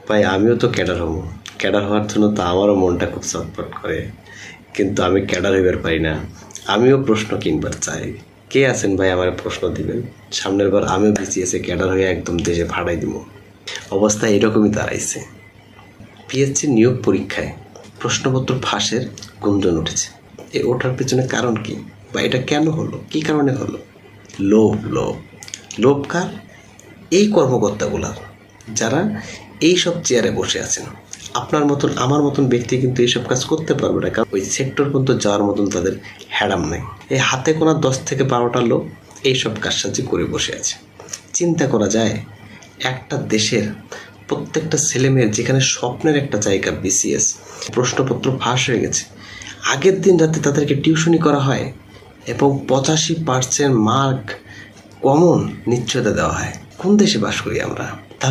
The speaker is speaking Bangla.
ভাই আমিও তো ক্যাডার হব, ক্যাডার হওয়ার জন্য তো আমারও মনটা খুব চটপট করে, কিন্তু আমি ক্যাডার হইবার পারি না। আমিও প্রশ্ন কিনবার চাই। কে আছেন ভাই আমার প্রশ্ন দিবেন? সামনের বার আমিও বিসিএসে ক্যাডার হয়ে একদম দেশে ফাটাই দিব। অবস্থা এরকমই দাঁড়াইছে। পিএসসি নিয়োগ পরীক্ষায় প্রশ্নপত্র ফাঁসের গুঞ্জন উঠেছে। ওঠার পেছনে কারণ কি, বা এটা কেন হলো, কি কারণে হলো? লোভ। লোভ লোভ কার? এই কর্মকর্তাগুলার, যারা এই সব চেয়ারে বসে আছেন। আপনার মতন আমার মতন ব্যক্তি কিন্তু এইসব কাজ করতে পারবে না, কারণ ওই সেক্টর পর্যন্ত যাওয়ার মতন তাদের হ্যাডাম নেই। এই হাতে গোনা 10 থেকে 12টা লোক এইসব কাজসাজি করে বসে আছে। চিন্তা করা যায়, একটা দেশের প্রত্যেকটা ছেলেমেয়ের যেখানে স্বপ্নের একটা জায়গা বিসিএস, প্রশ্নপত্র ফাঁস হয়ে গেছে। আগের দিন রাতে তাদেরকে টিউশনি করা হয় এবং 85% মার্ক কমন নিশ্চয়তা দেওয়া হয়। কোন দেশে বাস করি আমরা?